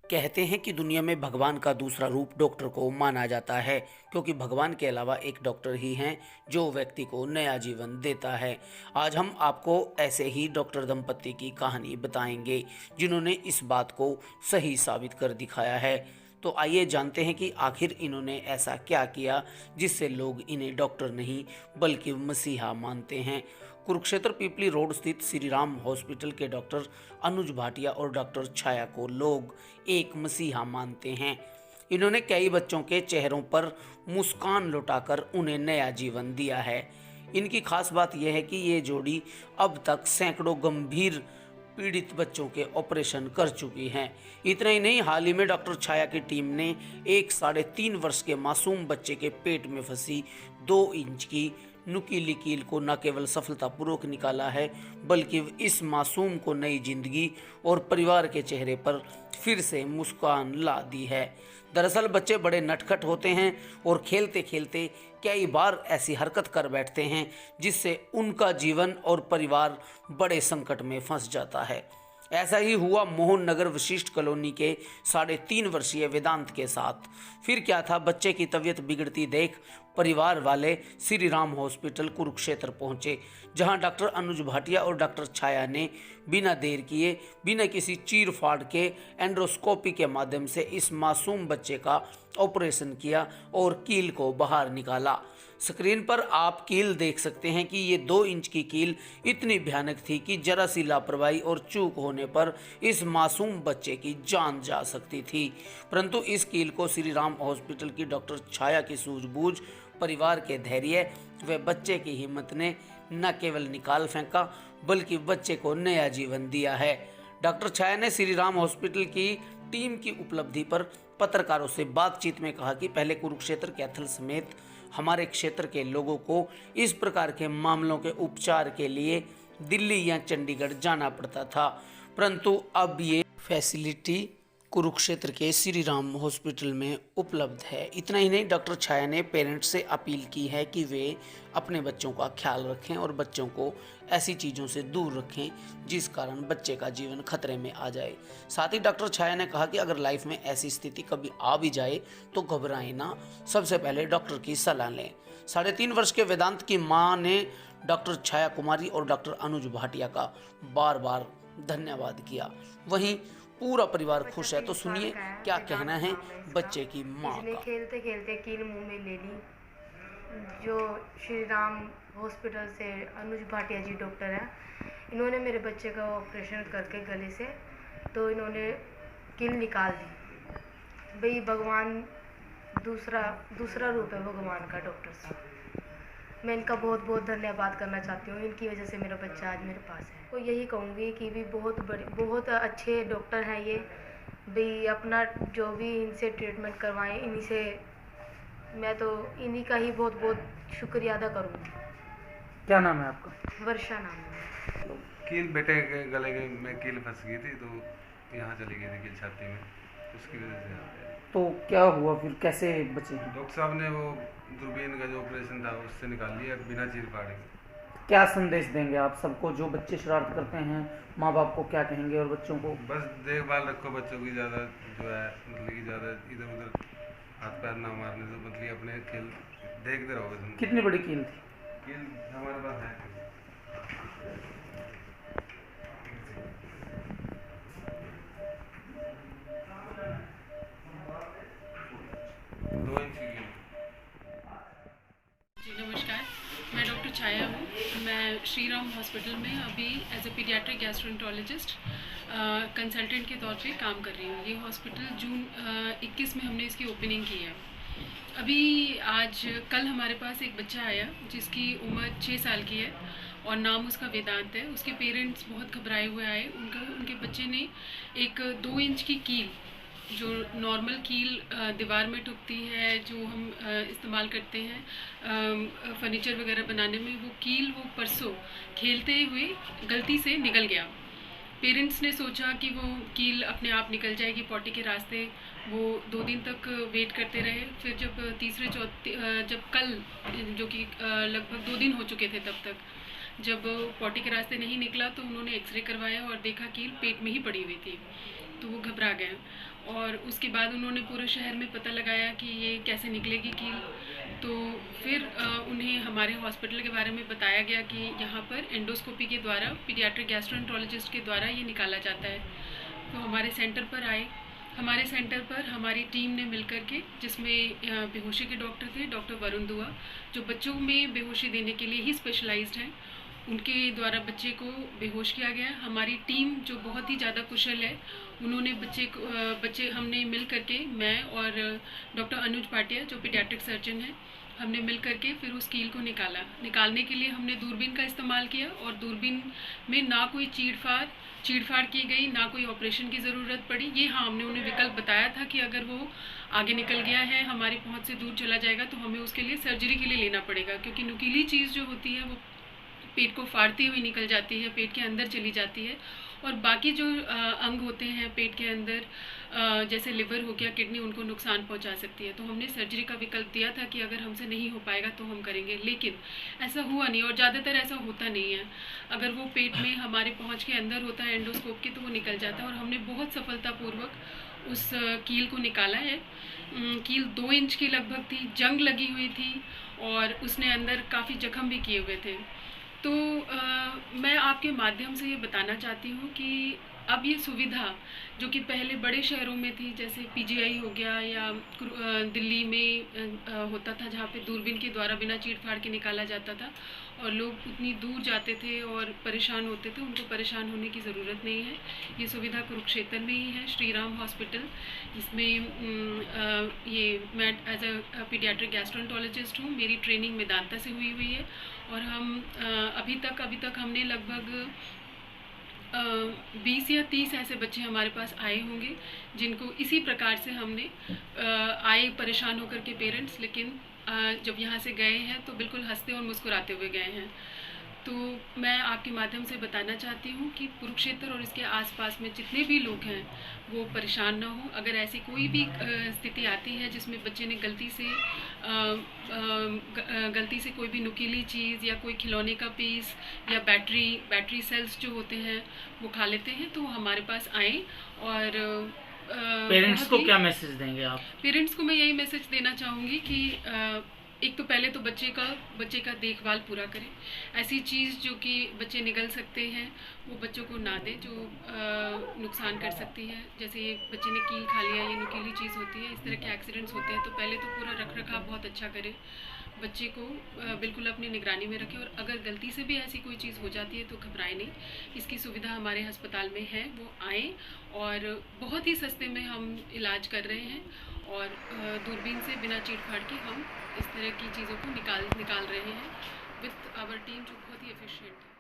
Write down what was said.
कहते हैं कि दुनिया में भगवान का दूसरा रूप डॉक्टर को माना जाता है, क्योंकि भगवान के अलावा एक डॉक्टर ही हैं जो व्यक्ति को नया जीवन देता है। आज हम आपको ऐसे ही डॉक्टर दंपति की कहानी बताएंगे जिन्होंने इस बात को सही साबित कर दिखाया है। तो आइए जानते हैं कि आखिर इन्होंने ऐसा क्या किया जिससे लोग इन्हें डॉक्टर नहीं बल्कि मसीहा मानते हैं। कुरुक्षेत्र पीपली रोड स्थित श्री राम हॉस्पिटल के डॉक्टर अनुज भाटिया और डॉक्टर छाया को लोग एक मसीहा मानते हैं। इन्होंने कई बच्चों के चेहरों पर मुस्कान लौटाकर उन्हें नया जीवन दिया है। इनकी खास बात यह है कि ये जोड़ी अब तक सैकड़ों गंभीर पीड़ित बच्चों के ऑपरेशन कर चुकी हैं। इतना ही नहीं, हाल ही में डॉक्टर छाया की टीम ने एक 3.5 वर्ष के मासूम बच्चे के पेट में फंसी 2 इंच की नुकीली कील को न केवल सफलतापूर्वक निकाला है बल्कि इस मासूम को नई जिंदगी और परिवार के चेहरे पर फिर से मुस्कान ला दी है। दरअसल बच्चे बड़े नटखट होते हैं और खेलते खेलते कई बार ऐसी हरकत कर बैठते हैं जिससे उनका जीवन और परिवार बड़े संकट में फंस जाता है। ऐसा ही हुआ मोहन नगर विशिष्ट कॉलोनी के 3.5 वर्षीय वेदांत के साथ। फिर क्या था, बच्चे की तबीयत बिगड़ती देख परिवार वाले श्री राम हॉस्पिटल कुरुक्षेत्र पहुंचे, जहां डॉक्टर अनुज भाटिया और डॉक्टर छाया ने बिना देर किए, बिना किसी चीर फाड़ के एंडोस्कोपी के माध्यम से इस मासूम बच्चे का ऑपरेशन किया और कील को बाहर निकाला। स्क्रीन पर आप कील देख सकते हैं कि ये 2 इंच की कील इतनी भयानक थी कि जरा सी लापरवाही और चूक होने पर इस मासूम बच्चे की जान जा सकती थी। परंतु इस कील को श्री राम हॉस्पिटल की डॉक्टर छाया की सूझबूझ, परिवार के धैर्य व बच्चे की हिम्मत ने न केवल निकाल फेंका बल्कि बच्चे को नया जीवन दिया है। डॉक्टर छाया ने श्री राम हॉस्पिटल की टीम की उपलब्धि पर पत्रकारों से बातचीत में कहा कि पहले कुरुक्षेत्र कैथल समेत हमारे क्षेत्र के लोगों को इस प्रकार के मामलों के उपचार के लिए दिल्ली या चंडीगढ़ जाना पड़ता था, परंतु अब ये फैसिलिटी कुरुक्षेत्र के श्री राम हॉस्पिटल में उपलब्ध है। इतना ही नहीं, डॉक्टर छाया ने पेरेंट्स से अपील की है कि वे अपने बच्चों का ख्याल रखें और बच्चों को ऐसी चीज़ों से दूर रखें जिस कारण बच्चे का जीवन खतरे में आ जाए। साथ ही डॉक्टर छाया ने कहा कि अगर लाइफ में ऐसी स्थिति कभी आ भी जाए तो घबराएं ना, सबसे पहले डॉक्टर की सलाह लें। 3.5 वर्ष के वेदांत की मां ने डॉक्टर छाया कुमारी और डॉक्टर अनुज भाटिया का बार बार धन्यवाद किया। वहीं पूरा परिवार खुश है। तो सुनिए क्या कहना है बच्चे की माँ का। खेलते खेलते कील मुंह में ले ली। जो श्री राम हॉस्पिटल से अनुज भाटिया जी डॉक्टर हैं, इन्होंने मेरे बच्चे का ऑपरेशन करके गले से तो इन्होंने कील निकाल दी। भाई भगवान दूसरा रूप है भगवान का, डॉक्टर साहब। मैं इनका बहुत बहुत धन्यवाद करना चाहती हूँ। इनकी वजह से मेरा बच्चा आज मेरे पास है। तो यही कहूँगी कि भी बहुत अच्छे डॉक्टर हैं ये। भी अपना जो भी इनसे ट्रीटमेंट करवाएं, इन्हीं से मैं तो इन्हीं का ही बहुत बहुत शुक्रिया अदा करूँगी। क्या नाम है आपका? वर्षा नाम है। कील बेटे के गले में कील फंस गई थी, तो यहाँ चली गई थी कील छाती में, उसकी वजह से। तो क्या हुआ फिर, कैसे बचे हैं? डॉक्टर साहब ने वो दूरबीन का जो ऑपरेशन था उससे निकाल लिया बिना चीर फाड़े। क्या संदेश देंगे आप सबको जो बच्चे शरारत करते हैं? माँ बाप को क्या कहेंगे और बच्चों को? बस देखभाल रखो बच्चों की, ज़्यादा जो है मतलब कि ज़्यादा इधर उधर हाथ पैर ना मारने से, मतलब अपने खेल देखते रहोगे। कितनी बड़ी कील थी? कील हमारे पास है 2 इंच की। जी नमस्कार, मैं डॉक्टर छाया हूँ। मैं श्री राम हॉस्पिटल में अभी as a paediatric gastroenterologist consultant के तौर पे काम कर रही हूँ। ये हॉस्पिटल जून 21 में हमने इसकी ओपनिंग की है। अभी कल हमारे पास एक बच्चा आया जिसकी उम्र 6 साल की है और नाम उसका वेदांत है। उसके पेरेंट्स बहुत घबराए हुए आए। उनके बच्चे ने एक 2 इंच की कील, जो नॉर्मल कील दीवार में टुकती है, जो हम इस्तेमाल करते हैं फर्नीचर वगैरह बनाने में, वो कील वो परसों खेलते हुए गलती से निकल गया। पेरेंट्स ने सोचा कि वो कील अपने आप निकल जाएगी पॉटी के रास्ते। वो 2 दिन तक वेट करते रहे। फिर जब कल, जो कि लगभग 2 दिन हो चुके थे तब तक, जब पॉटी के रास्ते नहीं निकला तो उन्होंने एक्सरे करवाया और देखा कील पेट में ही पड़ी हुई थी। तो वो घबरा गए और उसके बाद उन्होंने पूरे शहर में पता लगाया कि ये कैसे निकलेगी कील। तो फिर उन्हें हमारे हॉस्पिटल के बारे में बताया गया कि यहाँ पर एंडोस्कोपी के द्वारा पीडियाट्रिक गैस्ट्रोएंटरोलॉजिस्ट के द्वारा ये निकाला जाता है। तो हमारे सेंटर पर आए। हमारे सेंटर पर हमारी टीम ने मिलकर के, जिसमें बेहोशी के डॉक्टर थे, डॉक्टर वरुण दुआ, जो बच्चों में बेहोशी देने के लिए ही स्पेशलाइज्ड हैं, उनके द्वारा बच्चे को बेहोश किया गया। हमारी टीम जो बहुत ही ज़्यादा कुशल है, उन्होंने बच्चे हमने मिल करके, मैं और डॉक्टर अनुज भाटिया जो पीडियाट्रिक सर्जन है, हमने मिल करके फिर उस कील को निकालने के लिए हमने दूरबीन का इस्तेमाल किया और दूरबीन में ना कोई चीड़फाड़ की गई, ना कोई ऑपरेशन की ज़रूरत पड़ी। ये हाँ, हमने उन्हें विकल्प बताया था कि अगर वो आगे निकल गया है, हमारी पहुंच से दूर चला जाएगा, तो हमें उसके लिए सर्जरी के लिए लेना पड़ेगा, क्योंकि नुकीली चीज़ जो होती है वो पेट को फाड़ती हुई निकल जाती है, पेट के अंदर चली जाती है और बाकी जो अंग होते हैं पेट के अंदर, जैसे लिवर हो गया, किडनी, उनको नुकसान पहुंचा सकती है। तो हमने सर्जरी का विकल्प दिया था कि अगर हमसे नहीं हो पाएगा तो हम करेंगे, लेकिन ऐसा हुआ नहीं और ज़्यादातर ऐसा होता नहीं है। अगर वो पेट में हमारे पहुंच के अंदर होता है एंडोस्कोप के, तो वो निकल जाता है और हमने बहुत सफलतापूर्वक उस कील को निकाला है। कील 2 इंच की लगभग थी, जंग लगी हुई थी और उसने अंदर काफ़ी जख्म भी किए हुए थे। तो मैं आपके माध्यम से ये बताना चाहती हूँ कि अब ये सुविधा जो कि पहले बड़े शहरों में थी, जैसे पीजीआई हो गया या दिल्ली में होता था, जहाँ पे दूरबीन के द्वारा बिना चीड़-फाड़ के निकाला जाता था और लोग उतनी दूर जाते थे और परेशान होते थे, उनको परेशान होने की ज़रूरत नहीं है। ये सुविधा कुरुक्षेत्र में ही है, श्री राम हॉस्पिटल, जिसमें ये मैं एज अ पीडियाट्रिक गैस्ट्रोएंटरोलॉजिस्ट हूँ। मेरी ट्रेनिंग मेदांता से हुई है और हम अभी तक हमने लगभग 20 या 30 ऐसे बच्चे हमारे पास आए होंगे, जिनको इसी प्रकार से हमने आए परेशान होकर के पेरेंट्स, लेकिन जब यहाँ से गए हैं तो बिल्कुल हंसते और मुस्कुराते हुए गए हैं। तो मैं आपके माध्यम से बताना चाहती हूँ कि कुरुक्षेत्र और इसके आसपास में जितने भी लोग हैं वो परेशान ना हो। अगर ऐसी कोई भी स्थिति आती है जिसमें बच्चे ने गलती से कोई भी नुकीली चीज़ या कोई खिलौने का पीस या बैटरी सेल्स जो होते हैं वो खा लेते हैं, तो हमारे पास आएँ। और पेरेंट्स को क्या मैसेज देंगे आप? पेरेंट्स को मैं यही मैसेज देना चाहूँगी कि एक तो पहले तो बच्चे का देखभाल पूरा करें। ऐसी चीज़ जो कि बच्चे निगल सकते हैं वो बच्चों को ना दें, जो नुकसान कर सकती है। जैसे ये बच्चे ने कील खा लिया, ये नुकीली चीज़ होती है, इस तरह के एक्सीडेंट्स होते हैं। तो पहले तो पूरा रखरखाव बहुत अच्छा करें, बच्चे को बिल्कुल अपनी निगरानी में रखें और अगर गलती से भी ऐसी कोई चीज़ हो जाती है तो घबराएं नहीं। इसकी सुविधा हमारे अस्पताल में है, वो आएँ और बहुत ही सस्ते में हम इलाज कर रहे हैं और दूरबीन से बिना चीड़-फाड़ के हम इस तरह की चीज़ों को निकाल रहे हैं विथ आवर टीम, जो बहुत ही एफिशिएंट है।